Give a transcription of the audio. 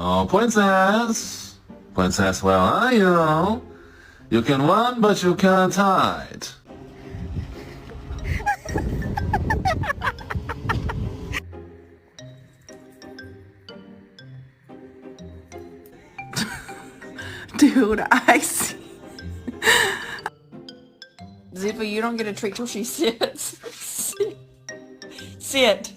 Oh, Princess. Princess, where are you? You can run, but you can't hide. Dude, I see. Ziva, you don't get a treat till she sits. Sit.